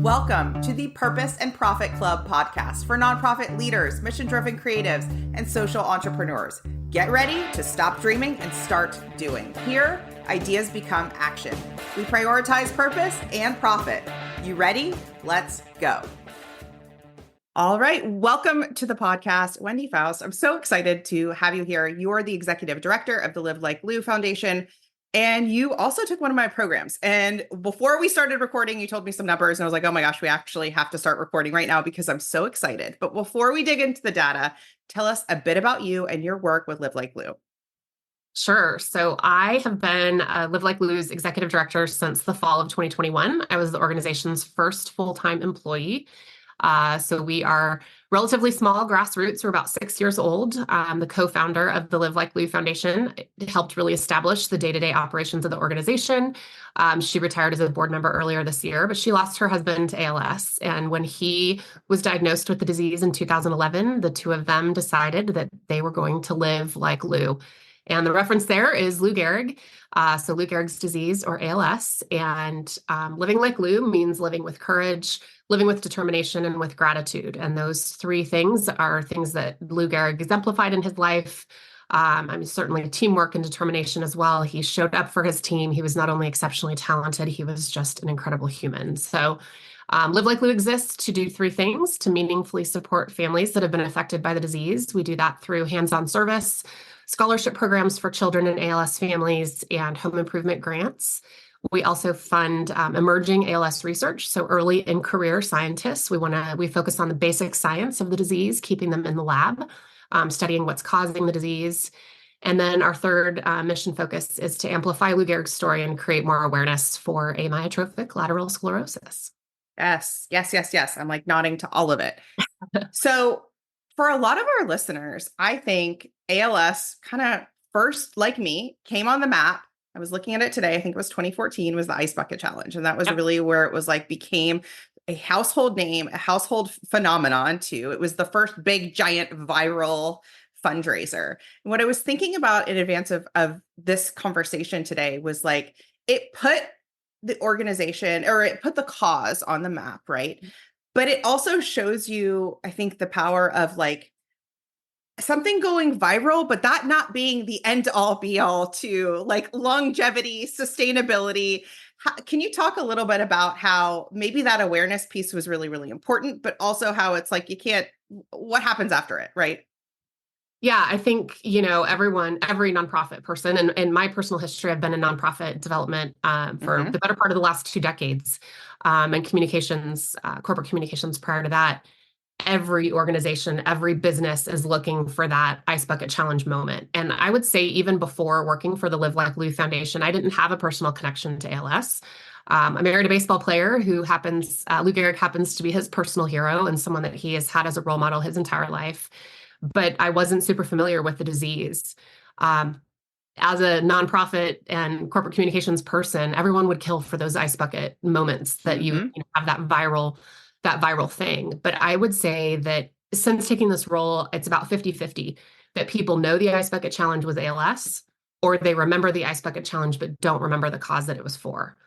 Welcome to the Purpose and Profit Club podcast for nonprofit leaders, mission-driven creatives, and social entrepreneurs. Get ready to stop dreaming and start doing. Here, ideas become action. We prioritize purpose and profit. You ready? Let's go. All right. Welcome to the podcast, Wendy Faust. I'm so excited to have you here. You are the executive director of the Live Like Lou Foundation. And you also took one of my programs. And before we started recording, you told me some numbers. And I was like, oh my gosh, we actually have to start recording right now because I'm so excited. But before we dig into the data, tell us a bit about you and your work with Live Like Lou. Sure. So I have been Live Like Lou's executive director since the fall of 2021. I was the organization's first full-time employee. So we are relatively small, grassroots. We're about 6 years old. I'm the co-founder of the Live Like Lou Foundation. It helped really establish the day-to-day operations of the organization. She retired as a board member earlier this year, but she lost her husband to ALS. And when he was diagnosed with the disease in 2011, the two of them decided that they were going to live like Lou. And the reference there is Lou Gehrig. So Lou Gehrig's disease, or ALS. And living like Lou means living with courage, living with determination, and with gratitude. And those three things are things that Lou Gehrig exemplified in his life. Certainly teamwork and determination as well. He showed up for his team. He was not only exceptionally talented, he was just an incredible human. So Live Like Lou exists to do three things: to meaningfully support families that have been affected by the disease. We do that through hands-on service, scholarship programs for children and ALS families, and home improvement grants. We also fund emerging ALS research, so early in career scientists. We focus on the basic science of the disease, keeping them in the lab, studying what's causing the disease. And then our third mission focus is to amplify Lou Gehrig's story and create more awareness for amyotrophic lateral sclerosis. Yes. I'm like nodding to all of it. So for a lot of our listeners, I think ALS kind of first, like me, came on the map. I was looking at it today. I think it was 2014 was the Ice Bucket Challenge. And that was really where it was like became a household name, a household phenomenon too. It was the first big, giant viral fundraiser. And what I was thinking about in advance of this conversation today was like, it put the organization, or it put the cause on the map, right? But it also shows you, I think, the power of like something going viral, but that not being the end all be all to like longevity, sustainability. Can you talk a little bit about how maybe that awareness piece was really, really important, but also how it's like, what happens after it, right? Yeah, I think, every nonprofit person, and in my personal history, I've been in nonprofit development for the better part of the last 2 decades, and communications, corporate communications prior to that. Every organization, every business is looking for that Ice Bucket Challenge moment. And I would say even before working for the Live Like Lou Foundation, I didn't have a personal connection to ALS. I married a baseball player who Lou Gehrig happens to be his personal hero and someone that he has had as a role model his entire life. But I wasn't super familiar with the disease. As a nonprofit and corporate communications person, everyone would kill for those Ice Bucket moments that you have that viral thing. But I would say that since taking this role, it's about 50-50 that people know the Ice Bucket Challenge was ALS, or they remember the Ice Bucket Challenge, but don't remember the cause that it was for.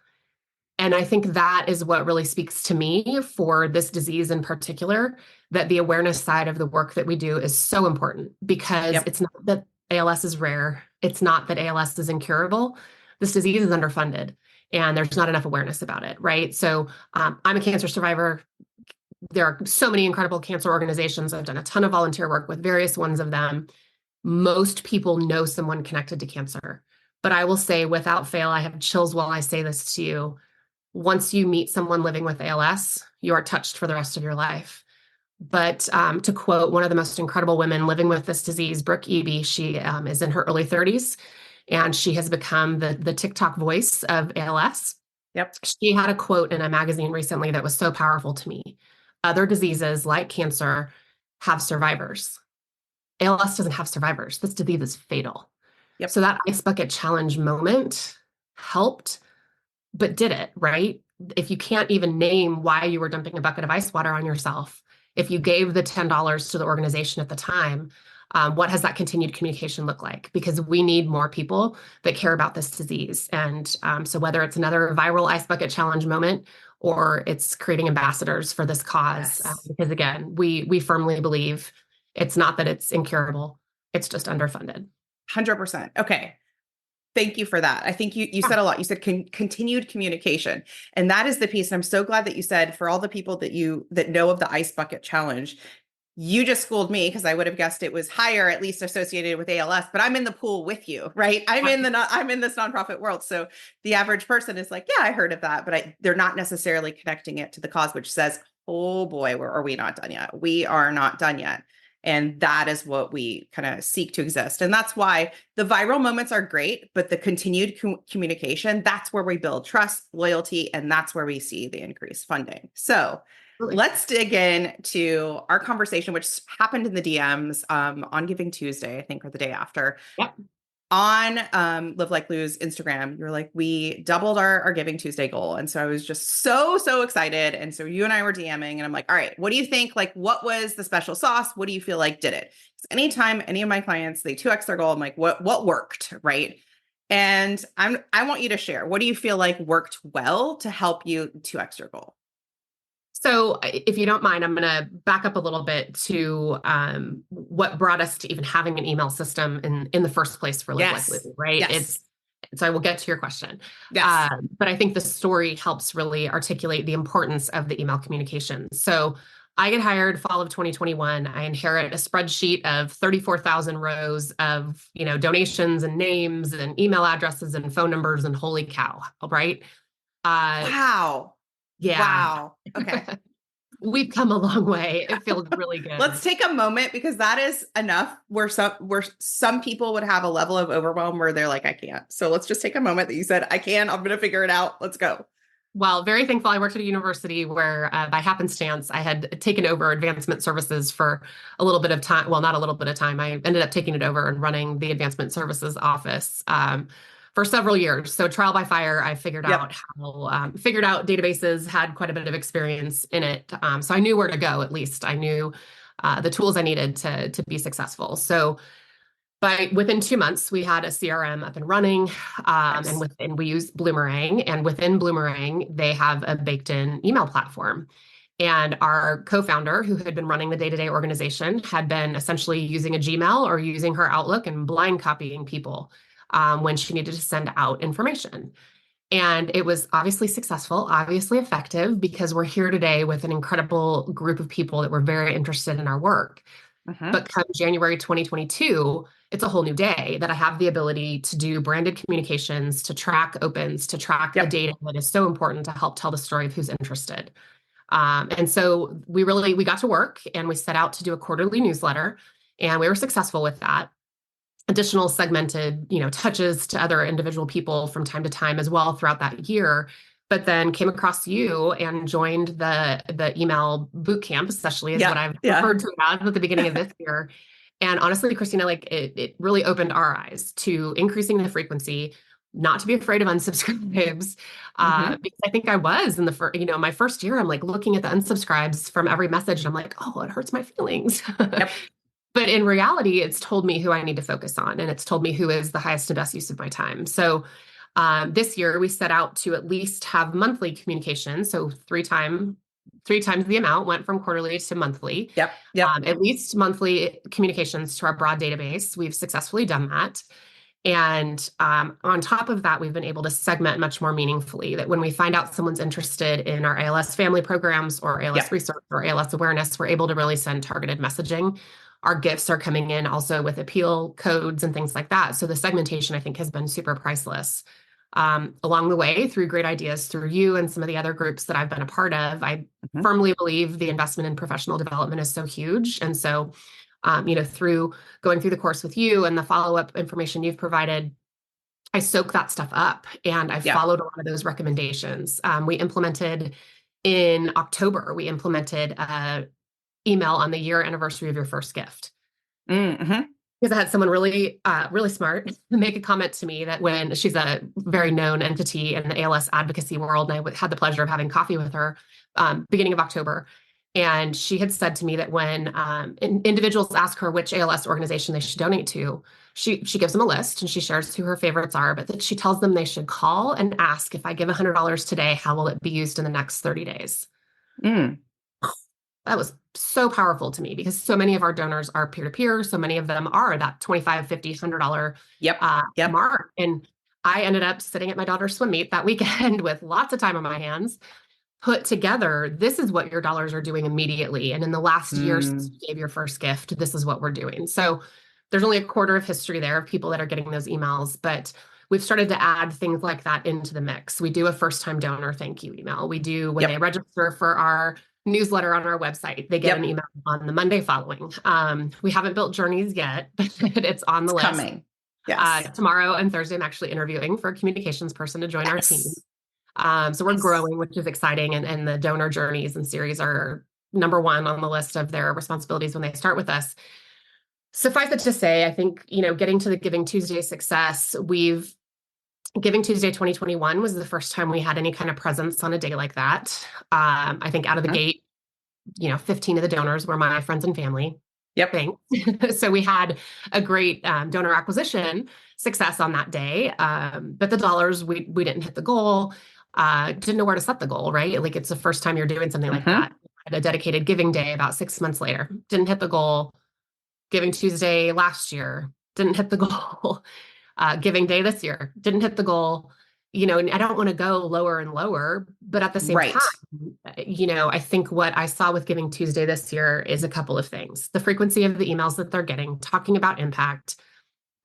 And I think that is what really speaks to me for this disease in particular, that the awareness side of the work that we do is so important, because it's not that ALS is rare. It's not that ALS is incurable. This disease is underfunded and there's not enough awareness about it, right? So I'm a cancer survivor. There are so many incredible cancer organizations. I've done a ton of volunteer work with various ones of them. Most people know someone connected to cancer. But I will say without fail, I have chills while I say this to you. Once you meet someone living with ALS, you are touched for the rest of your life. But to quote one of the most incredible women living with this disease, Brooke Eby, she is in her early 30s, and she has become the TikTok voice of ALS. Yep. She had a quote in a magazine recently that was so powerful to me. Other diseases like cancer have survivors. ALS doesn't have survivors. This disease is fatal. Yep. So that Ice Bucket Challenge moment helped, but did it, right? If you can't even name why you were dumping a bucket of ice water on yourself, if you gave the $10 to the organization at the time, what has that continued communication look like? Because we need more people that care about this disease. And so whether it's another viral Ice Bucket Challenge moment or it's creating ambassadors for this cause. Yes. Because again, we firmly believe it's not that it's incurable, it's just underfunded. 100%. Okay. Thank you for that. I think you Yeah, said a lot. You said continued communication. And that is the piece. And I'm so glad that you said, for all the people that know of the Ice Bucket Challenge, you just schooled me, because I would have guessed it was higher, at least associated with ALS, but I'm in the pool with you, right? I'm in this nonprofit world. So the average person is like, yeah, I heard of that, but they're not necessarily connecting it to the cause, which says, oh boy, are we not done yet? We are not done yet. And that is what we kind of seek to exist. And that's why the viral moments are great, but the continued communication, that's where we build trust, loyalty, and that's where we see the increased funding. So absolutely. let's dig in to our conversation, which happened in the DMs on Giving Tuesday, I think, or the day after. Yep. On Live Like Lou's Instagram, you were like, we doubled our Giving Tuesday goal. And so I was just so excited. And so you and I were DMing, and I'm like, all right, what do you think? Like, what was the special sauce? What do you feel like did it? Anytime any of my clients, they 2x their goal, I'm like, what worked, right? And I want you to share. What do you feel like worked well to help you 2x your goal? So if you don't mind, I'm going to back up a little bit to what brought us to even having an email system in the first place for Live Like Lou, Yes. right? Yes. So I will get to your question. Yes. But I think the story helps really articulate the importance of the email communication. So I get hired fall of 2021. I inherit a spreadsheet of 34,000 rows of, donations and names and email addresses and phone numbers, and holy cow, right? Wow. Yeah. Wow. Okay. We've come a long way. It feels really good. Let's take a moment, because that is enough where some people would have a level of overwhelm where they're like, I can't. So let's just take a moment that you said, I can, I'm going to figure it out. Let's go. Well, very thankful. I worked at a university where, by happenstance, I had taken over advancement services for a little bit of time. Well, not a little bit of time. I ended up taking it over and running the advancement services office for several years. So trial by fire, I figured Yep. out figured out databases, had quite a bit of experience in it. So I knew where to go. At least I knew the tools I needed to be successful. So within 2 months, we had a CRM up and running, Nice. and we use Bloomerang. And within Bloomerang, they have a baked-in email platform. And our co-founder, who had been running the day-to-day organization, had been essentially using a Gmail or using her Outlook and blind copying people when she needed to send out information. And it was obviously successful, obviously effective, because we're here today with an incredible group of people that were very interested in our work. Mm-hmm. But come January 2022, it's a whole new day that I have the ability to do branded communications, to track opens, to track the Yep. data that is so important to help tell the story of who's interested. And so we got to work, and we set out to do a quarterly newsletter, and we were successful with that. Additional segmented, touches to other individual people from time to time as well throughout that year. But then came across you and joined the email boot camp, especially is Yeah. what I've Yeah. referred to it as, at the beginning of this year. And honestly, Christina, like it really opened our eyes to increasing the frequency, not to be afraid of unsubscribes. Mm-hmm. Because I think I was in my first year, I'm like looking at the unsubscribes from every message, and I'm like, oh, it hurts my feelings. Yep. But in reality, it's told me who I need to focus on, and it's told me who is the highest and best use of my time. So this year, we set out to at least have monthly communication. So three times the amount went from quarterly to monthly. Yep. Yep. At least monthly communications to our broad database. We've successfully done that. And on top of that, we've been able to segment much more meaningfully, that when we find out someone's interested in our ALS family programs or ALS Yep. research or ALS awareness, we're able to really send targeted messaging. Our gifts are coming in also with appeal codes and things like that. So the segmentation, I think, has been super priceless. Along the way, through great ideas through you and some of the other groups that I've been a part of, I Mm-hmm. firmly believe the investment in professional development is so huge. And so, through going through the course with you and the follow-up information you've provided, I soak that stuff up, and I Yeah. followed a lot of those recommendations. In October, we implemented email on the year anniversary of your first gift. Mm-hmm. Because I had someone really, really smart make a comment to me that when she's a very known entity in the ALS advocacy world, and I had the pleasure of having coffee with her beginning of October. And she had said to me that when individuals ask her which ALS organization they should donate to, she gives them a list and she shares who her favorites are, but that she tells them they should call and ask, if I give $100 today, how will it be used in the next 30 days? Mm. That was so powerful to me because so many of our donors are peer-to-peer. So many of them are that $25, $50, $100 Yep. Yep. mark. And I ended up sitting at my daughter's swim meet that weekend with lots of time on my hands, put together, this is what your dollars are doing immediately. And in the last year since Mm. you gave your first gift, this is what we're doing. So there's only a quarter of history there of people that are getting those emails, but we've started to add things like that into the mix. We do a first-time donor thank you email. We do, when they Yep. register for our newsletter on our website, they get an Yep. email on the Monday following. We haven't built journeys yet, but it's on the It's list. coming. Yes. Tomorrow and Thursday, I'm actually interviewing for a communications person to join our team. Yes. So we're Yes. growing, which is exciting. And the donor journeys and series are number one on the list of their responsibilities when they start with us. Suffice it to say, I think, getting to the Giving Tuesday success, Giving Tuesday 2021 was the first time we had any kind of presence on a day like that. I think out of the gate, 15 of the donors were my friends and family. Yep. Thanks. So we had a great donor acquisition success on that day. But the dollars, we didn't hit the goal, didn't know where to set the goal, right? Like it's the first time you're doing something like that. Had a dedicated giving day about 6 months later, didn't hit the goal. Giving Tuesday last year, didn't hit the goal. Giving Day this year, didn't hit the goal. And I don't want to go lower and lower, but at the same Right. time, I think what I saw with Giving Tuesday this year is a couple of things. The frequency of the emails that they're getting, talking about impact,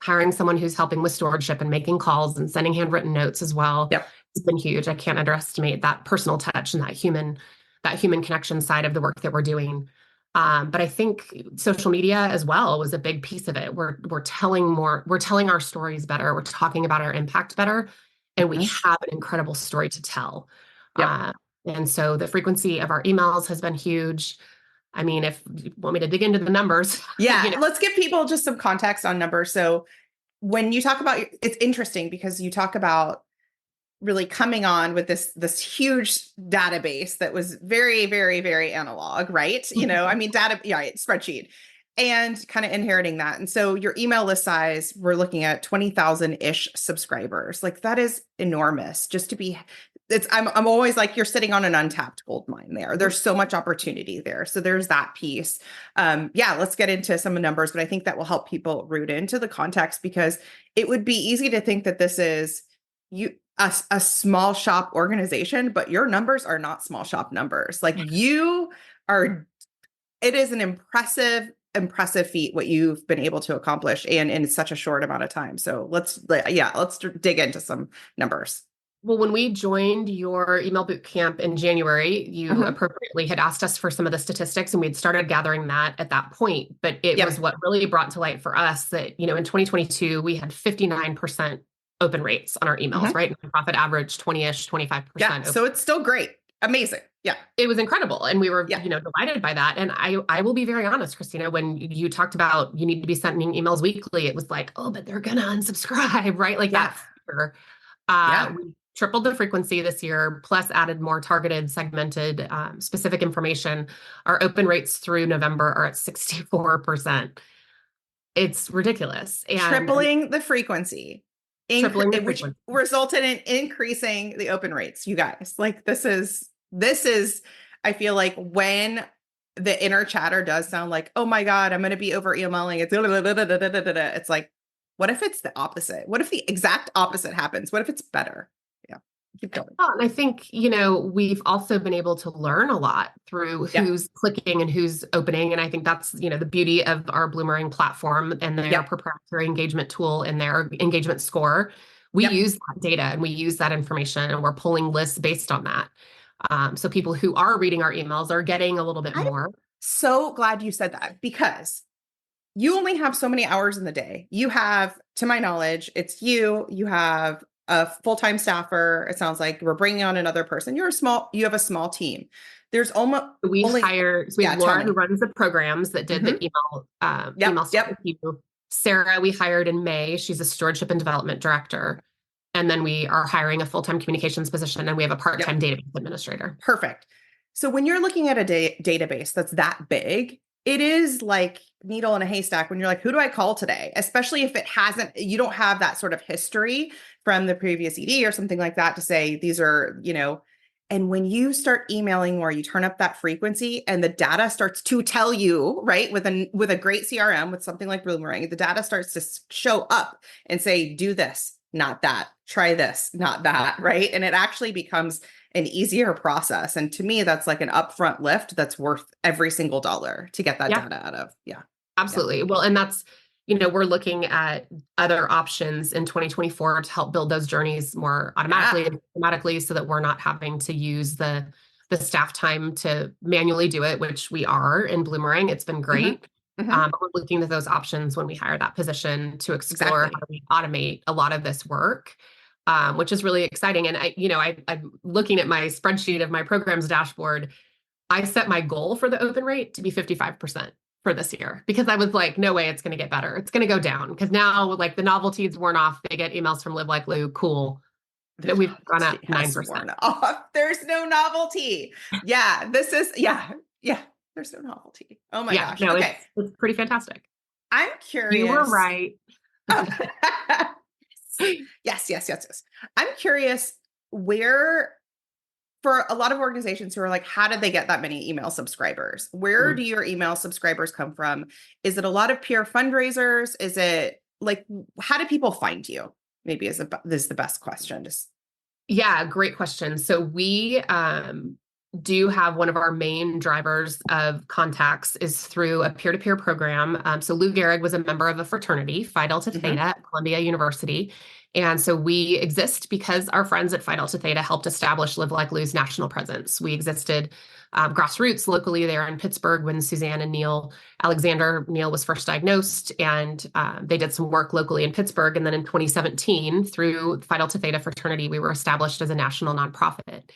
hiring someone who's helping with stewardship and making calls and sending handwritten notes as well. Yep. It's been huge. I can't underestimate that personal touch and that human connection side of the work that we're doing. But I think social media as well was a big piece of it. We're telling our stories better. We're talking about our impact better, and we have an incredible story to tell. Yep. And so the frequency of our emails has been huge. I mean, if you want me to dig into the numbers. Yeah. Let's give people just some context on numbers. So when you talk about, it's interesting because you talk about really coming on with this huge database that was very, very, very analog, right? I mean, spreadsheet and kind of inheriting that. And so your email list size, we're looking at 20,000-ish subscribers. Like that is enormous just to be, I'm always like, you're sitting on an untapped gold mine there. There's so much opportunity there. So there's that piece. Let's get into some numbers, but I think that will help people root into the context because it would be easy to think that this is a small shop organization, but your numbers are not small shop numbers. Like it is an impressive feat what you've been able to accomplish and in such a short amount of time. So let's dig into some numbers. Well, when we joined your email boot camp in January, you appropriately had asked us for some of the statistics, and we'd started gathering that at that point. But it was what really brought to light for us that, in 2022, we had 59% open rates on our emails, right? Nonprofit average 20-ish, 25%. Yeah. So it's still great. Amazing. Yeah. It was incredible. And we were, delighted by that. And I will be very honest, Christina, when you talked about you need to be sending emails weekly, it was like, oh, but they're going to unsubscribe, right? Like that fear. We tripled the frequency this year, plus added more targeted, segmented, specific information. Our open rates through November are at 64%. It's ridiculous. And tripling the frequency. Which resulted in increasing the open rates, you guys. Like this is, I feel like when the inner chatter does sound like, oh my God, I'm going to be over emailing. It's like, what if it's the opposite? What if the exact opposite happens? What if it's better? Yeah. Keep going. Well, and I think, we've also been able to learn a lot through who's clicking and who's opening. And I think that's, the beauty of our Bloomerang platform and their proprietary engagement tool and their engagement score. We use that data and we use that information and we're pulling lists based on that. So people who are reading our emails are getting a little bit more. So glad you said that because you only have so many hours in the day. You have, to my knowledge, you have a full-time staffer. It sounds like we're bringing on another person. You have a small team. There's almost we have Laura who runs the programs that did the email stuff with you. Sarah, we hired in May. She's a stewardship and development director. And then we are hiring a full-time communications position and we have a part-time database administrator. Perfect. So when you're looking at a database that's that big, it is like needle in a haystack when you're like, who do I call today? Especially if you don't have that sort of history from the previous ED or something like that to say these are, and when you start emailing or you turn up that frequency and the data starts to tell you, right, with a great CRM, with something like Boomerang, the data starts to show up and say, do this, not that, try this, not that, right? And it actually becomes an easier process. And to me, that's like an upfront lift that's worth every single dollar to get that Yeah, data out of. Yeah. Yeah. absolutely. Well, and that's, we're looking at other options in 2024 to help build those journeys more automatically Yeah. and automatically so that we're not having to use the staff time to manually do it, which we are in Bloomerang. It's been Hmm. great. Hmm. But we're looking at those options when we hire that position to explore how Exactly. we automate a lot of this work, which is really exciting. And I'm looking at my spreadsheet of my programs dashboard. I set my goal for the open rate to be 55% for this year because I was like, no way it's going to get better. It's going to go down because now like the novelty's worn off. They get emails from Live Like Lou. Cool. The No, we've gone up novelty has 9%. worn off. There's no novelty. Yeah. Yeah. There's no novelty. Oh my Yeah, gosh. no, Okay. it's pretty fantastic. I'm You were curious. right. Oh. Yes. I'm curious where, for a lot of organizations who are like, how did they get that many email subscribers? Where Mm. do your email subscribers come from? Is it a lot of peer fundraisers? Is it like, how do people find you? Maybe this is the best question. Just Yeah, great question. So we do have one of our main drivers of contacts is through a peer-to-peer program. So Lou Gehrig was a member of a fraternity, Phi Delta Theta Mhm. at Columbia University. And so we exist because our friends at Phi Delta Theta helped establish Live Like Lou's national presence. We existed grassroots locally there in Pittsburgh when Suzanne and Neil was first diagnosed, and they did some work locally in Pittsburgh. And then in 2017, through Phi Delta Theta fraternity, we were established as a national nonprofit.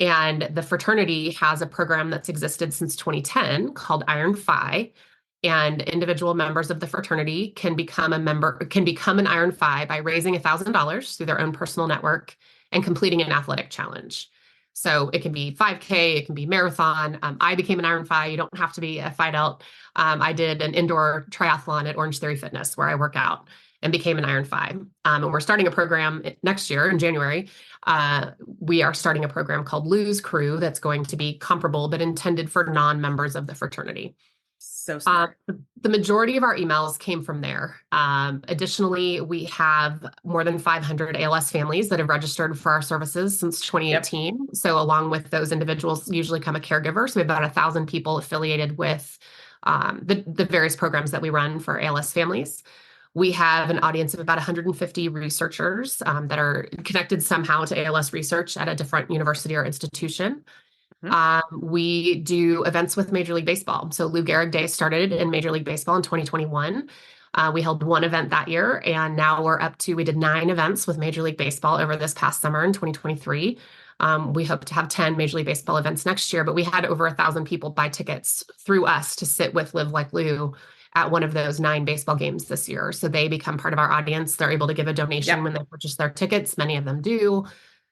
And the fraternity has a program that's existed since 2010 called Iron Phi. And individual members of the fraternity can become an Iron Phi by raising $1,000 through their own personal network and completing an athletic challenge. So it can be 5K, it can be marathon. I became an Iron Phi. You don't have to be a Phi Delt. I did an indoor triathlon at Orange Theory Fitness where I work out and became an Iron Phi. And we're starting a program next year in January. We are starting a program called Lou's Crew that's going to be comparable but intended for non-members of the fraternity. So smart. The majority of our emails came from there. Additionally, we have more than 500 ALS families that have registered for our services since Yep. 2018. So along with those individuals usually come a caregiver. So we have about 1,000 people affiliated with the various programs that we run for ALS families. We have an audience of about 150 researchers that are connected somehow to ALS research at a different university or institution. Mhm. We do events with Major League Baseball. So Lou Gehrig Day started in Major League Baseball in 2021. We held one event that year, and now we did 9 events with Major League Baseball over this past summer in 2023. We hope to have 10 Major League Baseball events next year, but we had over 1,000 people buy tickets through us to sit with Live Like Lou at one of those 9 baseball games this year. So they become part of our audience. They're able to give a donation Yep. when they purchase their tickets. Many of them do.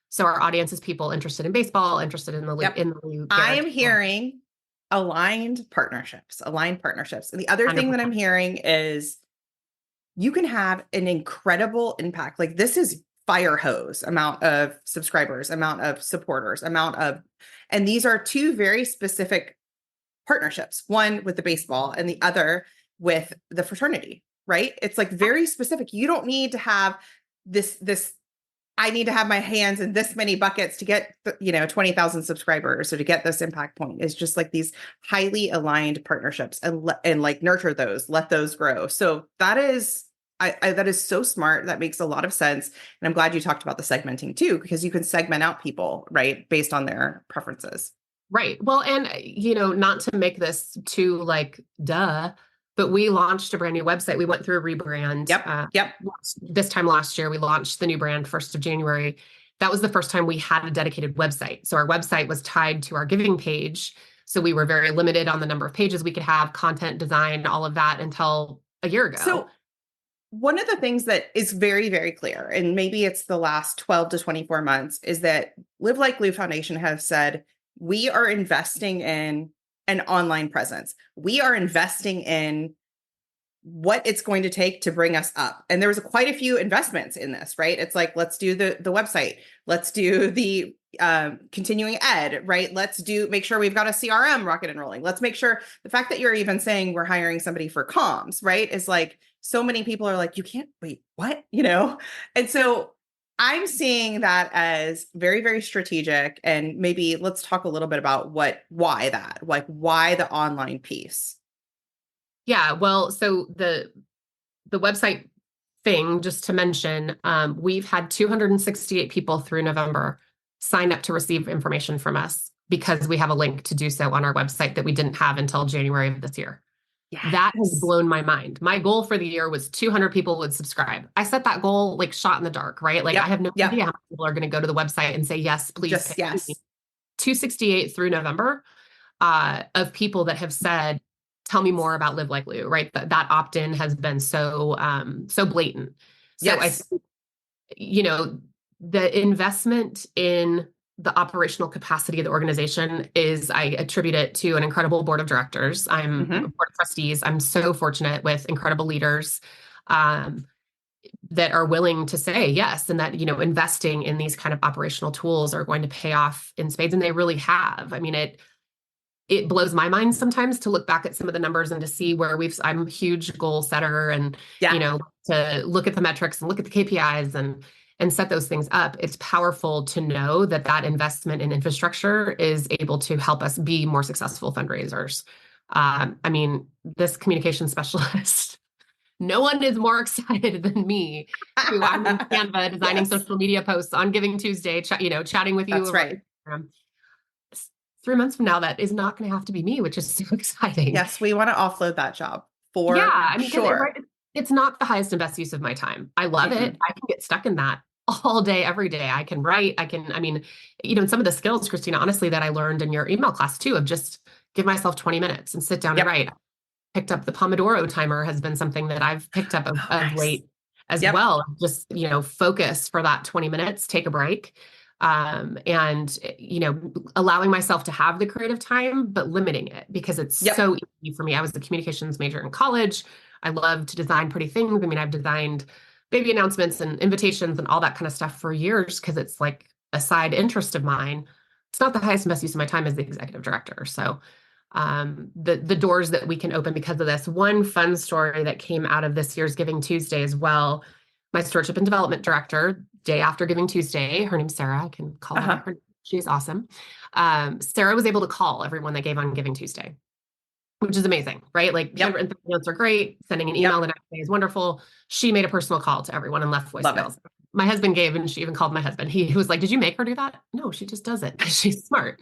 So our audience is people interested in baseball, interested in Yep. the Lou I Gehrig. am hearing aligned partnerships, aligned partnerships. And the other thing that I'm 100%. hearing is you can have an incredible impact. Like this is fire hose amount of subscribers, amount of supporters, and these are 2 very specific partnerships, one with the baseball and the other with the fraternity, right? It's like very specific. You don't need to have this I need to have my hands in this many buckets to get 20,000 subscribers or to get this impact point. It's just like these highly aligned partnerships and like nurture those, let those grow. So that is that is so smart. That makes a lot of sense. And I'm glad you talked about the segmenting too, because you can segment out people, right, based on their preferences. Right. Well, and not to make this too like duh, but we launched a brand new website. We went through a rebrand. Yep. This time last year, we launched the new brand 1st of January. That was the first time we had a dedicated website. So our website was tied to our giving page. So we were very limited on the number of pages we could have, content, design, all of that until a year ago. So one of the things that is very, very clear, and maybe it's the last 12 to 24 months, is that Live Like Lou Foundation has said, we are investing in an online presence. We are investing in what it's going to take to bring us up. And there was quite a few investments in this, right? It's like, let's do the website. Let's do the continuing ed, right? Make sure we've got a CRM rocket and rolling. Let's make sure the fact that you're even saying we're hiring somebody for comms, right? Is like, so many people are like, you can't wait, what? And so I'm seeing that as very, very strategic. And maybe let's talk a little bit about why the online piece. Yeah, well, so the website thing, just to mention, we've had 268 people through November sign up to receive information from us because we have a link to do so on our website that we didn't have until January of this year. Yes. That has blown my mind. My goal for the year was 200 people would subscribe. I set that goal like shot in the dark, right? Like, I have no idea how many people are going to go to the website and say, yes, please. Just yes. 268 through November of people that have said, tell me more about Live Like Lou, right? That opt-in has been so blatant. So yes. I think, the investment in the operational capacity of the organization I attribute it to an incredible board of directors. I'm a board of trustees. I'm so fortunate with incredible leaders that are willing to say yes, and that, investing in these kind of operational tools are going to pay off in spades, and they really have. I mean, it blows my mind sometimes to look back at some of the numbers and to see where I'm a huge goal setter and, to look at the metrics and look at the KPIs and set those things up. It's powerful to know that investment in infrastructure is able to help us be more successful fundraisers. I mean, this communication specialist, no one is more excited than me, who I'm in Canva designing social media posts on Giving Tuesday, chatting with you. That's right. 3 months from now, that is not going to have to be me, which is so exciting. Yes, we want to offload that job for sure. It's not the highest and best use of my time. I love it. I can get stuck in that all day, every day. I can write. And some of the skills, Christina, honestly, that I learned in your email class too, of just give myself 20 minutes and sit down and write. Picked up the Pomodoro timer has been something that I've picked up of late as well. Just, focus for that 20 minutes, take a break. And, allowing myself to have the creative time, but limiting it because it's so easy for me. I was a communications major in college. I love to design pretty things. I mean, I've designed baby announcements and invitations and all that kind of stuff for years because it's like a side interest of mine. It's not the highest and best use of my time as the executive director. So the doors that we can open because of this. One fun story that came out of this year's Giving Tuesday as well. My stewardship and development director, day after Giving Tuesday, her name's Sarah. I can call her. She's awesome. Sarah was able to call everyone that gave on Giving Tuesday, which is amazing, right? Like, handwritten notes are great. Sending an email the next day is wonderful. She made a personal call to everyone and left voicemails. My husband gave, and she even called my husband. He was like, did you make her do that? No, she just does it. She's smart.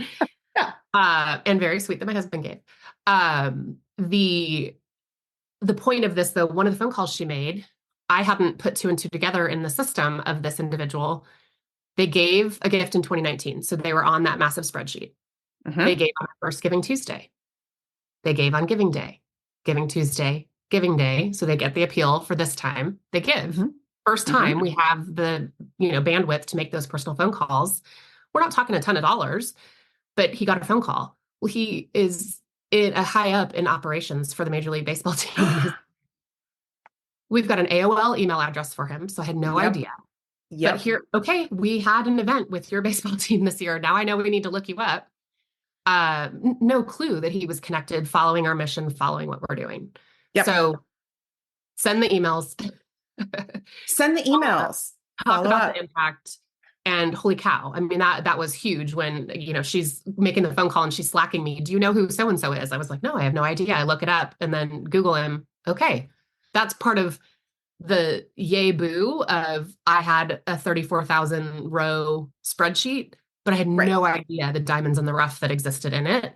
And very sweet that my husband gave. The point of this, though, one of the phone calls she made, I hadn't put two and two together in the system of this individual. They gave a gift in 2019. So they were on that massive spreadsheet. They gave on first Giving Tuesday. They gave on Giving Day, Giving Tuesday, Giving Day. So they get the appeal for this time. They give. First time we have the, bandwidth to make those personal phone calls. We're not talking a ton of dollars, but he got a phone call. Well, he is a high up in operations for the Major League Baseball team. We've got an AOL email address for him. So I had no idea. But we had an event with your baseball team this year. Now I know we need to look you up. No clue that he was connected, following our mission, following what we're doing. So send the emails. Talk about the impact. And holy cow, I mean, that was huge when, she's making the phone call and she's slacking me. Do you know who so-and-so is? I was like, no, I have no idea. I look it up and then Google him. Okay. That's part of the yay boo of I had a 34,000 row spreadsheet, but I had no idea the diamonds in the rough that existed in it.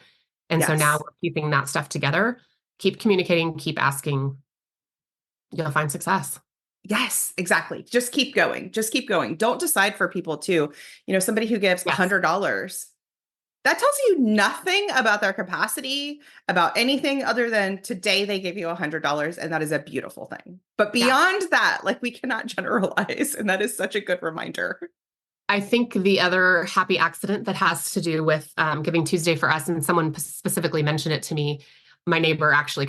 And so now we're keeping that stuff together, keep communicating, keep asking, you'll find success. Yes, exactly. Just keep going. Just keep going. Don't decide for people too. Somebody who gives $100, that tells you nothing about their capacity, about anything other than today they gave you $100. And that is a beautiful thing. But beyond that, we cannot generalize. And that is such a good reminder. I think the other happy accident that has to do with Giving Tuesday for us, and someone specifically mentioned it to me, my neighbor actually,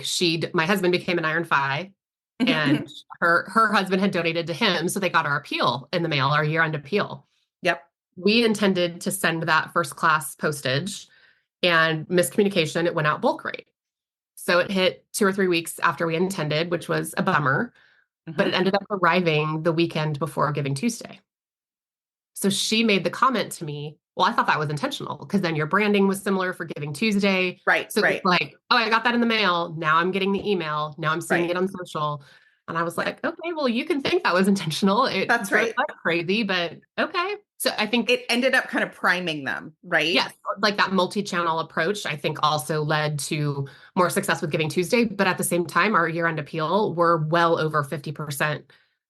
my husband became an Iron Fi, and her husband had donated to him, so they got our appeal in the mail, our year-end appeal. Yep. We intended to send that first class postage, and miscommunication, it went out bulk rate. So it hit 2 or 3 weeks after we intended, which was a bummer, but it ended up arriving the weekend before Giving Tuesday. So she made the comment to me, well, I thought that was intentional because then your branding was similar for Giving Tuesday. Right, So right, it's like, oh, I got that in the mail. Now I'm getting the email. Now I'm seeing right. it on social. And I was like, okay, well, you can think that was intentional. It That's drove right. us crazy, but okay. So I think It ended up kind of priming them, right? yes, like that multi-channel approach, I think also led to more success with Giving Tuesday. But at the same time, our year-end appeal, we're well over 50%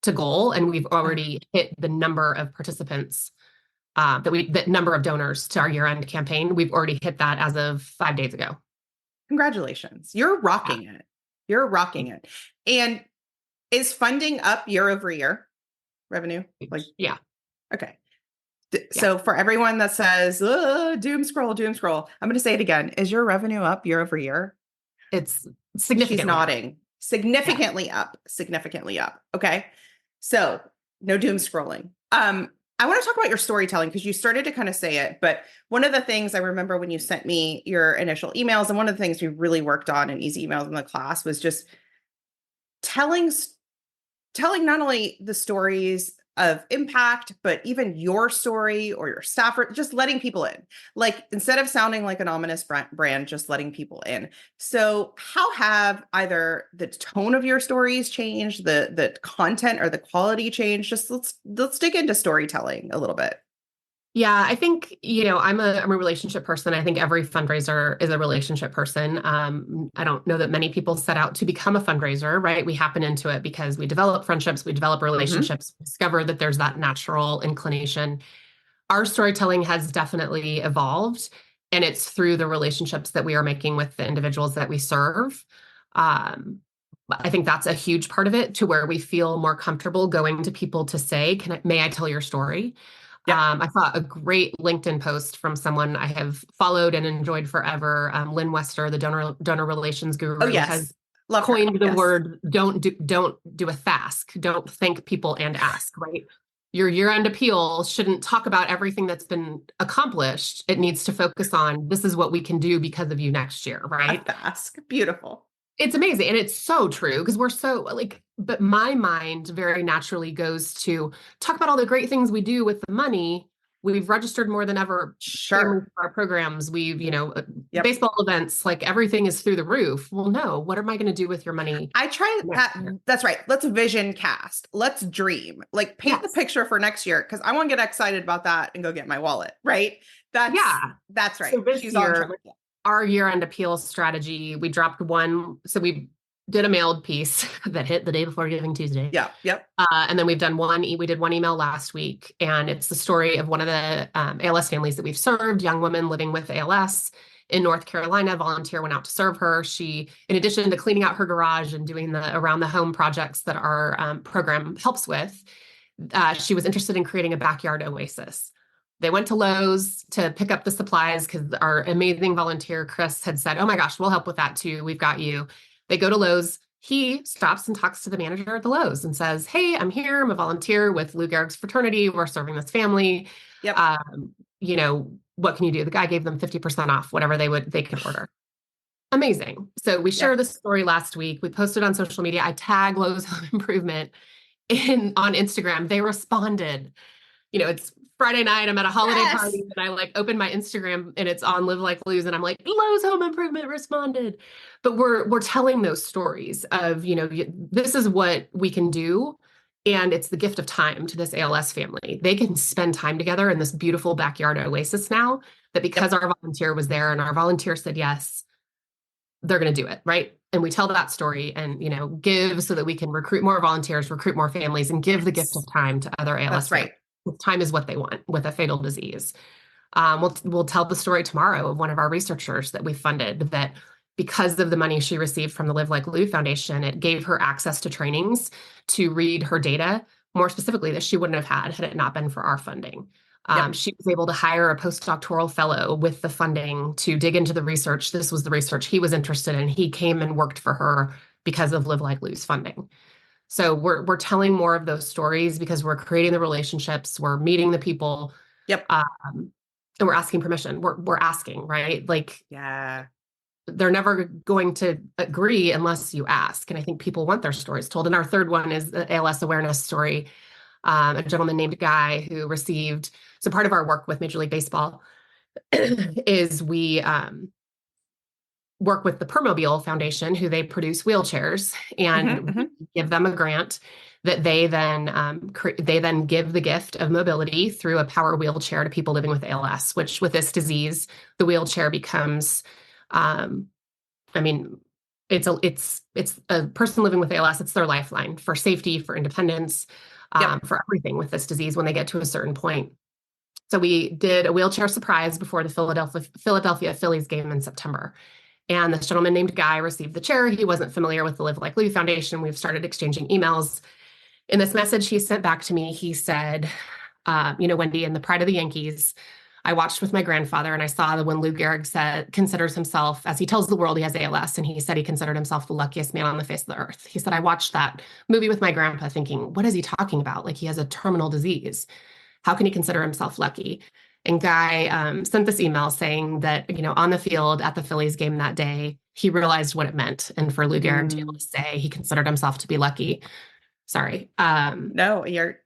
to goal. And we've already hit the number of participants the number of donors to our year-end campaign. We've already hit that as of 5 days ago. Congratulations. You're Yeah. rocking it. You're rocking it. And is funding up year over year revenue? Like, yeah. okay. So for everyone that says, doom scroll, I'm going to say it again. Is your revenue up year over year? It's She's significantly nodding. up. Significantly up. Significantly up. Okay. So no doom scrolling. I want to talk about your storytelling because you started to kind of say it, but one of the things I remember when you sent me your initial emails, and one of the things we really worked on in easy emails in the class was just telling not only the stories of impact, but even your story or your staff, or just letting people in. Like instead of sounding like an ominous brand, just letting people in. So how have either the tone of your stories changed, the content or the quality changed? Just let's dig into storytelling a little bit. Yeah, I think, I'm a relationship person. I think every fundraiser is a relationship person. I don't know that many people set out to become a fundraiser, right? We happen into it because we develop friendships, we develop relationships, discover that there's that natural inclination. Our storytelling has definitely evolved, and it's through the relationships that we are making with the individuals that we serve. I think that's a huge part of it, to where we feel more comfortable going to people to say, may I tell your story? Yeah. I saw a great LinkedIn post from someone I have followed and enjoyed forever. Lynn Wester, the donor relations guru, Oh, yes. has Love her. coined the Yes. word don't do a task. Don't thank people and ask, right? Your year-end appeal shouldn't talk about everything that's been accomplished. It needs to focus on this is what we can do because of you next year, right? Ask. Beautiful. It's amazing. And it's so true because we're so like, but my mind very naturally goes to talk about all the great things we do with the money. We've registered more than ever families Sure. for our programs. We've, Yep. baseball events, like everything is through the roof. Well, no, what am I going to do with your money? I try that. That's right. Let's vision cast. Let's dream. Like paint the picture for next year because I want to get excited about that and go get my wallet. Right. That's right. So this She's on year, track. our year-end appeal strategy, we dropped one. So we did a mailed piece that hit the day before Giving Tuesday. Yeah. Yep. And then we did one email last week, and it's the story of one of the ALS families that we've served, young woman living with ALS in North Carolina. Volunteer went out to serve her. She, in addition to cleaning out her garage and doing the around the home projects that our program helps with, she was interested in creating a backyard oasis. They went to Lowe's to pick up the supplies because our amazing volunteer, Chris, had said, oh my gosh, we'll help with that too. We've got you. They go to Lowe's. He stops and talks to the manager at the Lowe's and says, hey, I'm here. I'm a volunteer with Lou Gehrig's fraternity. We're serving this family. Yep. What can you do? The guy gave them 50% off, whatever they could order. Amazing. So we shared this story last week. We posted on social media. I tag Lowe's Home Improvement on Instagram. They responded. It's Friday night, I'm at a holiday party, and I open my Instagram and it's on Live Like Lou's, and I'm like, Lowe's Home Improvement responded. But we're telling those stories of, this is what we can do. And it's the gift of time to this ALS family. They can spend time together in this beautiful backyard oasis now, that because our volunteer was there and our volunteer said yes, they're going to do it, right? And we tell that story and, give so that we can recruit more volunteers, recruit more families, and give the gift of time to other ALS families. Time is what they want with a fatal disease. We'll tell the story tomorrow of one of our researchers that we funded, that because of the money she received from the Live Like Lou Foundation, it gave her access to trainings to read her data more specifically that she wouldn't have had it not been for our funding. Yep. She was able to hire a postdoctoral fellow with the funding to dig into the research. This was the research he was interested in. He came and worked for her because of Live Like Lose funding. So we're telling more of those stories because we're creating the relationships, we're meeting the people, Yep. and we're asking permission. We're asking, right? Like Yeah. they're never going to agree unless you ask. And I think people want their stories told. And our third one is the ALS awareness story. A gentleman named Guy who received, so part of our work with Major League Baseball is we work with the Permobile Foundation, who they produce wheelchairs, Hmm. and we Hmm. give them a grant that they then give the gift of mobility through a power wheelchair to people living with ALS. Which, with this disease, the wheelchair becomes, I mean, it's a person living with ALS. It's their lifeline for safety, for independence, Yep. for everything with this disease when they get to a certain point. So we did a wheelchair surprise before the Philadelphia Phillies game in September. And this gentleman named Guy received the chair. He wasn't familiar with the Live Like Lou Foundation. We've started exchanging emails. In this message he sent back to me, he said, Wendy, in the Pride of the Yankees, I watched with my grandfather and I saw that when Lou Gehrig considers himself, as he tells the world he has ALS, and he said he considered himself the luckiest man on the face of the earth. He said, I watched that movie with my grandpa thinking, what is he talking about? Like he has a terminal disease. How can he consider himself lucky? And Guy sent this email saying that, on the field at the Phillies game that day, he realized what it meant. And for Lou Gehrig to be able Mm. to say he considered himself to be lucky. Sorry. No, you're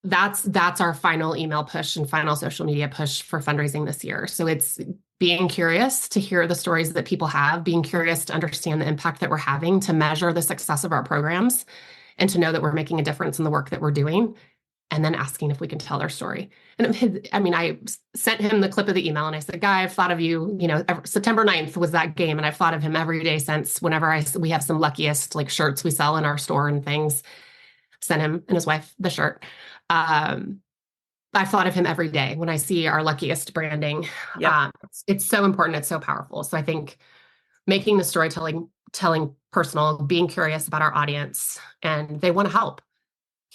That's our final email push and final social media push for fundraising this year. So it's being curious to hear the stories that people have, being curious to understand the impact that we're having, to measure the success of our programs, and to know that we're making a difference in the work that we're doing, and then asking if we can tell their story. And I sent him the clip of the email and I said, Guy, I've thought of you, September 9th was that game. And I've thought of him every day since. Whenever we have some luckiest like shirts we sell in our store and things, sent him and his wife the shirt. I've thought of him every day when I see our luckiest branding. yep. It's so important. It's so powerful. So I think making the telling personal, being curious about our audience, and they want to help.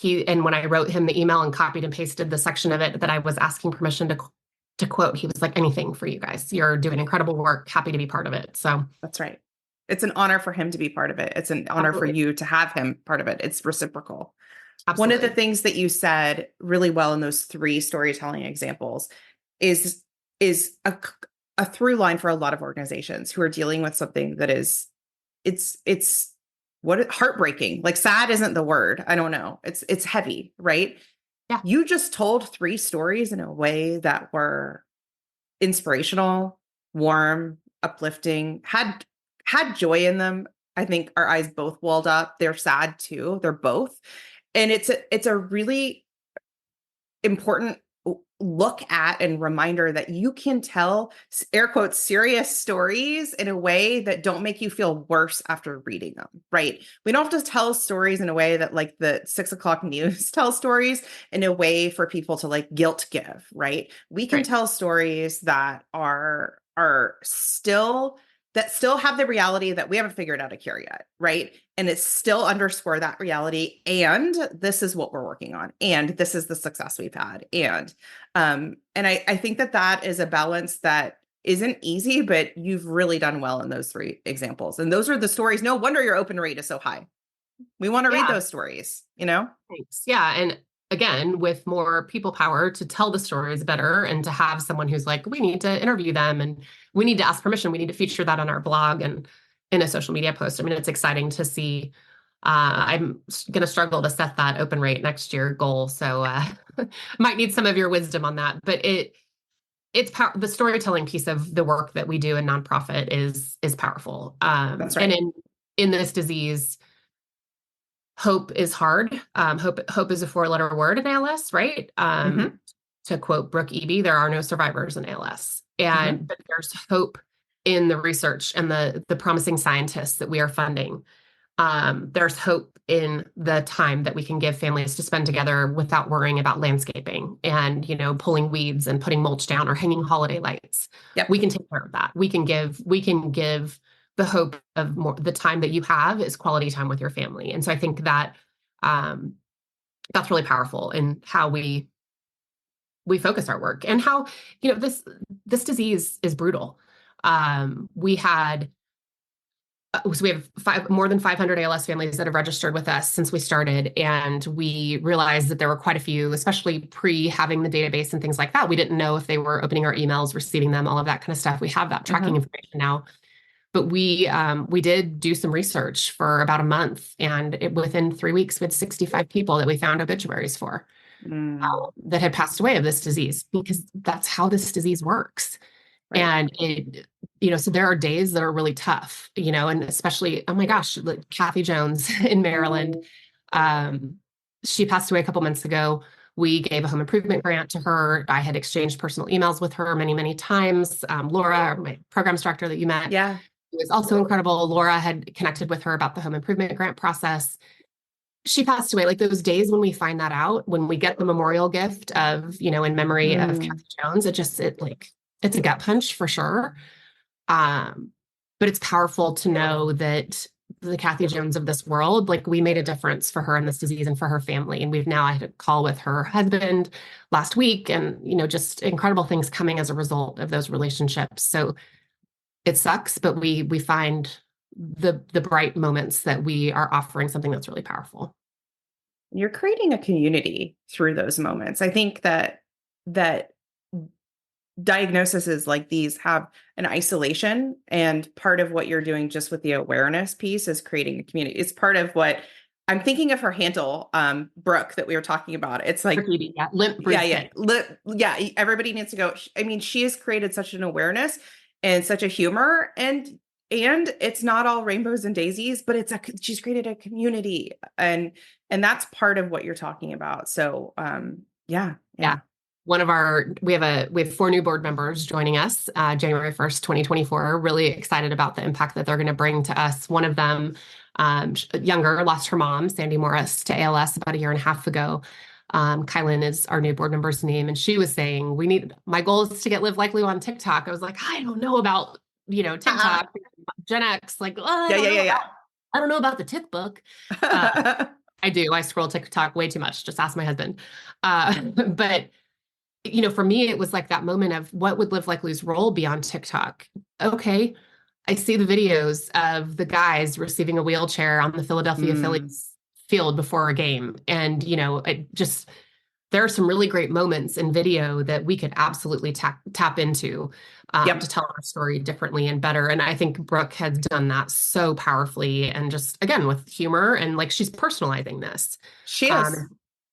And when I wrote him the email and copied and pasted the section of it that I was asking permission to quote, he was like, anything for you guys. You're doing incredible work. Happy to be part of it. So That's right. It's an honor for him to be part of it. It's an honor for absolutely, you to have him part of it. It's reciprocal. One of the absolutely. things that you said really well in those three storytelling examples is is a through line for a lot of organizations who are dealing with something that is it's heartbreaking. Like sad isn't the word. I don't know. It's heavy, right? Yeah. You just told three stories in a way that were inspirational, warm, uplifting, had joy in them. I think our eyes both welled up. They're sad too. They're both. And it's a really important look at and reminder that you can tell air quotes serious stories in a way that don't make you feel worse after reading them, right? We don't have to tell stories in a way that like the 6 o'clock news tells stories in a way for people to like guilt give, right? We can Right. tell stories that are still that still have the reality that we haven't figured out a cure yet, right? And it's still underscore that reality. And this is what we're working on. And this is the success we've had. And I think that is a balance that isn't easy, but you've really done well in those three examples. And those are the stories. No wonder your open rate is so high. We want to read Yeah. those stories, you know? Thanks. Yeah. And again, with more people power to tell the stories better and to have someone who's like, we need to interview them and we need to ask permission. We need to feature that on our blog and in a social media post. I mean, it's exciting to see. I'm going to struggle to set that open rate next year goal. So might need some of your wisdom on that. But the storytelling piece of the work that we do in nonprofit is powerful. That's And right. in this disease, hope is hard. Hope is a four-letter word in ALS, right? Hmm. To quote Brooke Eby, there are no survivors in ALS, Hmm. but there's hope in the research and the promising scientists that we are funding. There's hope in the time that we can give families to spend together without worrying about landscaping and pulling weeds and putting mulch down or hanging holiday lights. Yep. We can take care of that. We can give the hope of more. The time that you have is quality time with your family. And so I think that um, that's really powerful in how we we focus our work, and how, this disease is brutal. We had So we have more than 500 ALS families that have registered with us since we started, and we realized that there were quite a few, especially pre having the database and things like that. We didn't know if they were opening our emails, receiving them, all of that kind of stuff. We have that tracking information now, but we did do some research for about a month, and within 3 weeks, we had 65 people that we found obituaries for that had passed away of this disease, because that's how this disease works. Right. And so there are days that are really tough, and especially, oh my gosh, like Kathy Jones in Maryland. She passed away a couple months ago. We gave a home improvement grant to her. I had exchanged personal emails with her many, many times. Laura, my programs director that you met, Yeah. it was also incredible. Laura had connected with her about the home improvement grant process. She passed away. Like those days when we find that out, when we get the memorial gift of, in memory of Kathy Jones, it's a gut punch for sure. But it's powerful to know that the Kathy Jones of this world, like we made a difference for her in this disease and for her family. And I had a call with her husband last week, and, just incredible things coming as a result of those relationships. So it sucks, but we find the bright moments that we are offering something that's really powerful. You're creating a community through those moments. I think that diagnoses like these have an isolation, and part of what you're doing just with the awareness piece is creating a community. It's part of what I'm thinking of her handle, Brooke, that we were talking about. It's like, limp, yeah, everybody needs to go. I mean, she has created such an awareness and such a humor, and it's not all rainbows and daisies, but she's created a community, and that's part of what you're talking about. So, yeah. We have 4 new board members joining us January 1st, 2024. Really excited about the impact that they're going to bring to us. One of them, younger, lost her mom, Sandy Morris, to ALS about a year and a half ago. Kylan is our new board member's name, and she was saying, my goal is to get Live Likely on TikTok. I was like, I don't know about, TikTok, Gen X, like, I don't know about the tick book. I do. I scroll TikTok way too much. Just ask my husband. But for me, it was like that moment of what would Live Likely's role be on TikTok? Okay, I see the videos of the guys receiving a wheelchair on the Philadelphia Phillies field before a game. And, there are some really great moments in video that we could absolutely tap into to tell our story differently and better. And I think Brooke has done that so powerfully, and just, again, with humor, and like she's personalizing this. She is.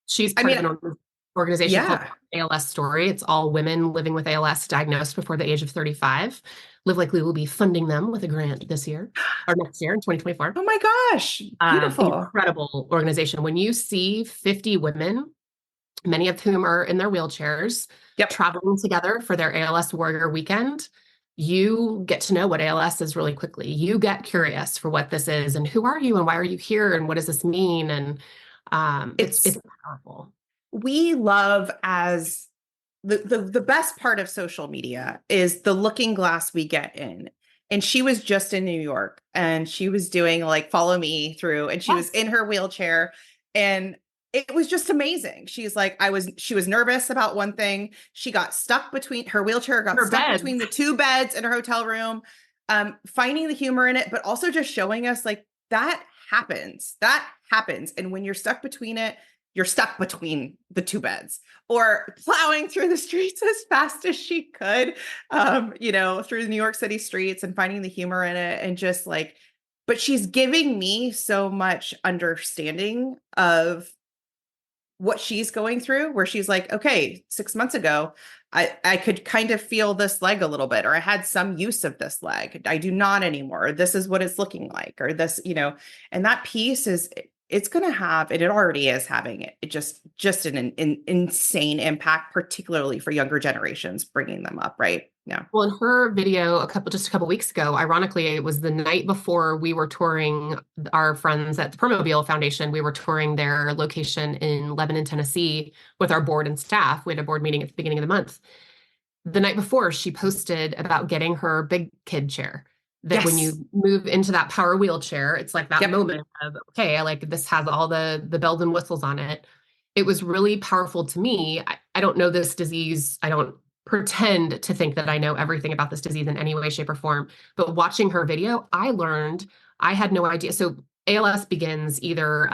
She's part of an organization called ALS Story. It's all women living with ALS diagnosed before the age of 35. Live Likely will be funding them with a grant this year or next year in 2024. Oh my gosh. Beautiful. Incredible organization. When you see 50 women, many of whom are in their wheelchairs, traveling together for their ALS Warrior Weekend, you get to know what ALS is really quickly. You get curious for what this is, and who are you, and why are you here, and what does this mean? And it's powerful. We love, as the best part of social media is the looking glass we get in. And she was just in New York, and she was doing like follow me through, and she was in her wheelchair, and it was just amazing. She's like, she was nervous about one thing. She got stuck between her wheelchair, between the 2 beds in her hotel room, finding the humor in it, but also just showing us like that happens. And when you're stuck between it, you're stuck between the 2 beds, or plowing through the streets as fast as she could, through the New York City streets, and finding the humor in it. And just like, but she's giving me so much understanding of what she's going through, where she's like, okay, 6 months ago, I could kind of feel this leg a little bit, or I had some use of this leg. I do not anymore. This is what it's looking like, or this, and that piece it's going to have, and it already is having it just an insane impact, particularly for younger generations, bringing them up. Right. Yeah. Well, in her video just a couple weeks ago, ironically, it was the night before we were touring our friends at the Promobile Foundation. We were touring their location in Lebanon, Tennessee with our board and staff. We had a board meeting at the beginning of the month. The night before, she posted about getting her big kid chair. That when you move into that power wheelchair, it's like that moment of, okay, this has all the bells and whistles on it. It was really powerful to me. I don't know this disease. I don't pretend to think that I know everything about this disease in any way, shape, or form. But watching her video, I learned I had no idea. So ALS begins either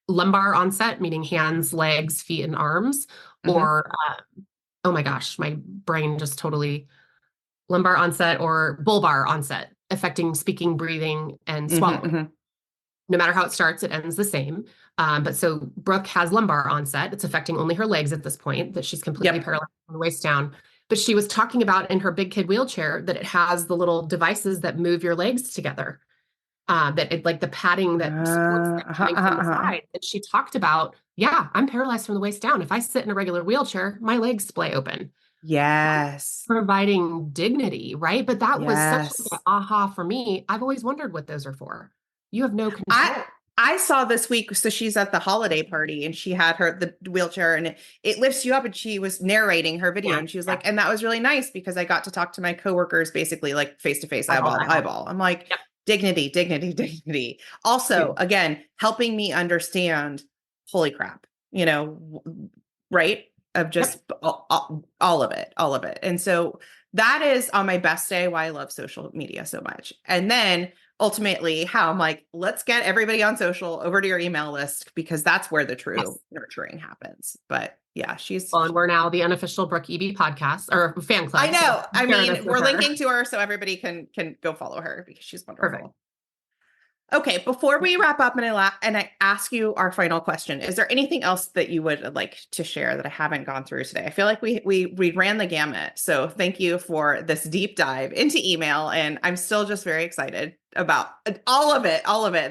lumbar onset, meaning hands, legs, feet, and arms, Mm-hmm. or oh my gosh, my brain just totally lumbar onset or bulbar onset, affecting speaking, breathing, and Mm-hmm. swallowing. Mm-hmm. No matter how it starts, it ends the same. But so Brooke has lumbar onset. It's affecting only her legs at this point, that she's completely Yep. paralyzed from the waist down. But she was talking about in her big kid wheelchair that it has the little devices that move your legs together, that it like the padding that supports them Uh-huh, coming from uh-huh, the uh-huh. side. And she talked about, yeah, I'm paralyzed from the waist down. If I sit in a regular wheelchair, my legs splay open, Yes. providing dignity, right? But that was such an Yes. aha for me. I've always wondered what those are for. You have no I control. I saw this week, so she's at the holiday party and she had the wheelchair and it lifts you up and she was narrating her video Yeah, and she was yeah. like, and that was really nice because I got to talk to my coworkers basically like face to face, Eyeball to eyeball to eyeball. eyeball. I'm like, Yep. dignity, dignity, dignity. Also, Huge. again, helping me understand, holy crap, right? Of Yep. just all of it, all of it. And so that is on my best day why I love social media so much. And then ultimately how I'm like, let's get everybody on social over to your email list because that's where the true Yes. nurturing happens. But yeah, Well, and we're now the unofficial Brooke EB podcast or fan I club. So know. I share this mean, with we're her. linking to her so everybody can go follow her because she's Perfect. wonderful. Okay, before we wrap up and I ask you our final question, is there anything else that you would like to share that I haven't gone through today? I feel like we ran the gamut. So thank you for this deep dive into email, and I'm still just very excited about all of it.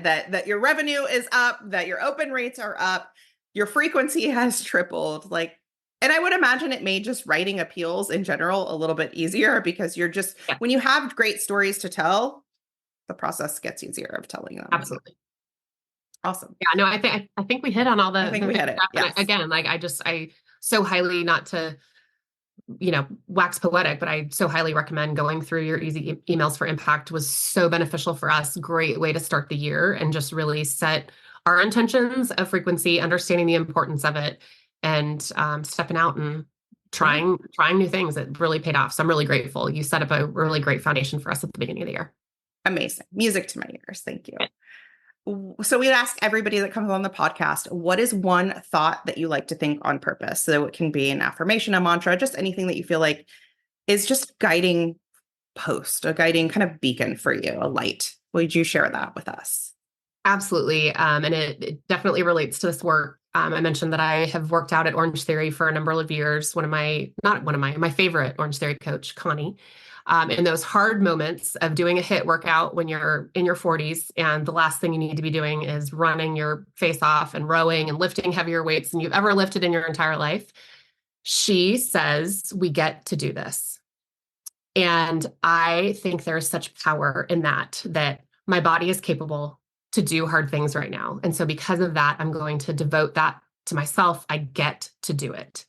That your revenue is up, that your open rates are up, your frequency has tripled. Like, and I would imagine it made just writing appeals in general a little bit easier because you're just Yeah, when you have great stories to tell, the process gets easier of telling them. absolutely. Awesome. Yeah, no, I think we hit on all I the think we big hit it. stuff. And Yes. again, like I so highly, not to, wax poetic, but I so highly recommend going through your easy emails for impact. Was so beneficial for us. Great way to start the year and just really set our intentions of frequency, understanding the importance of it, and stepping out and Yeah. trying new things. It really paid off. So I'm really grateful. You set up a really great foundation for us at the beginning of the year. Amazing. Music to my ears. Thank you. So we ask everybody that comes on the podcast, what is one thought that you like to think on purpose? So it can be an affirmation, a mantra, just anything that you feel like is just guiding post, a guiding kind of beacon for you, a light. Would you share that with us? Absolutely. And it definitely relates to this work. I mentioned that I have worked out at Orange Theory for a number of years. My favorite Orange Theory coach, Connie. In those hard moments of doing a HIIT workout when you're in your 40s, and the last thing you need to be doing is running your face off and rowing and lifting heavier weights than you've ever lifted in your entire life. She says, we get to do this. And I think there's such power in that my body is capable to do hard things right now. And so because of that, I'm going to devote that to myself. I get to do it.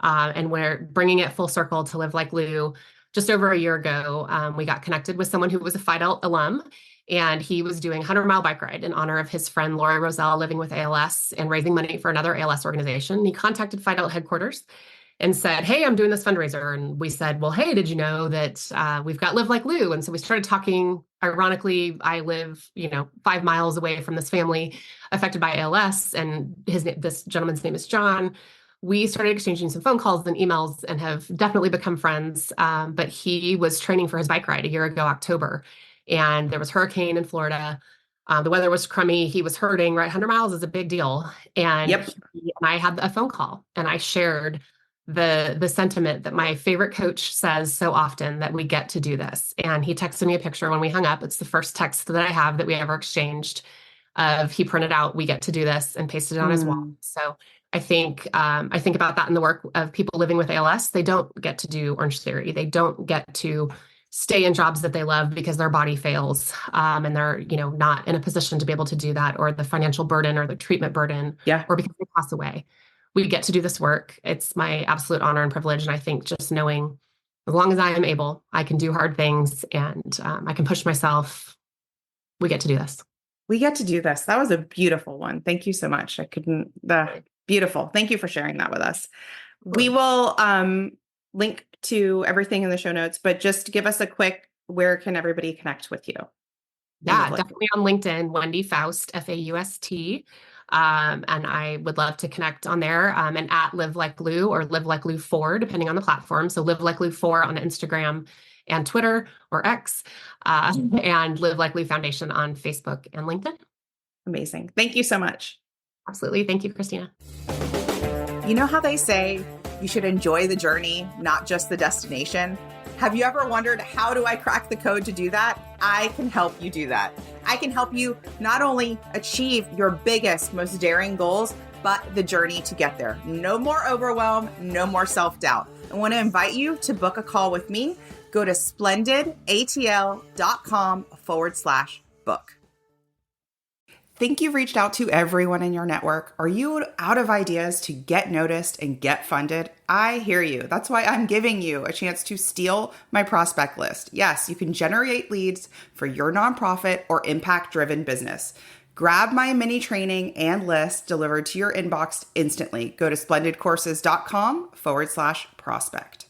And we're bringing it full circle to Live Like Lou. Just over a year ago, we got connected with someone who was a FIDELT alum, and he was doing a 100-mile bike ride in honor of his friend Lori Roselle living with ALS and raising money for another ALS organization. He contacted FIDELT headquarters and said, hey, I'm doing this fundraiser. And we said, well, hey, did you know that we've got Live Like Lou? And so we started talking. Ironically, I live, 5 miles away from this family affected by ALS. And this gentleman's name is John. We started exchanging some phone calls and emails and have definitely become friends. But he was training for his bike ride a year ago, October. And there was hurricane in Florida. The weather was crummy. He was hurting, right? 100 miles is a big deal. And Yep. I had a phone call and I shared the sentiment that my favorite coach says so often, that we get to do this. And he texted me a picture when we hung up. It's the first text that I have that we ever exchanged, of he printed out, we get to do this, and pasted it on his wall. Mm. So I think about that in the work of people living with ALS. They don't get to do Orange Theory. They don't get to stay in jobs that they love because their body fails, and they're not in a position to be able to do that, or the financial burden or the treatment burden, Yeah. or because they pass away. We get to do this work. It's my absolute honor and privilege. And I think just knowing, as long as I am able, I can do hard things, and I can push myself. We get to do this. We get to do this. That was a beautiful one. Thank you so much. Beautiful. Thank you for sharing that with us. We will link to everything in the show notes, but just give us a quick, where can everybody connect with you? Yeah, definitely on LinkedIn, Wendy Faust, Faust. And I would love to connect on there, and at Live Like Lou or Live Like Lou 4, depending on the platform. So Live Like Lou 4 on Instagram and Twitter or X, and Live Like Lou Foundation on Facebook and LinkedIn. Amazing. Thank you so much. Absolutely. Thank you, Christina. You know how they say you should enjoy the journey, not just the destination? Have you ever wondered, how do I crack the code to do that? I can help you do that. I can help you not only achieve your biggest, most daring goals, but the journey to get there. No more overwhelm, no more self-doubt. I want to invite you to book a call with me. Go to splendidatl.com/book. Think you've reached out to everyone in your network? Are you out of ideas to get noticed and get funded? I hear you. That's why I'm giving you a chance to steal my prospect list. Yes, you can generate leads for your nonprofit or impact-driven business. Grab my mini training and list delivered to your inbox instantly. Go to splendidcourses.com/prospect.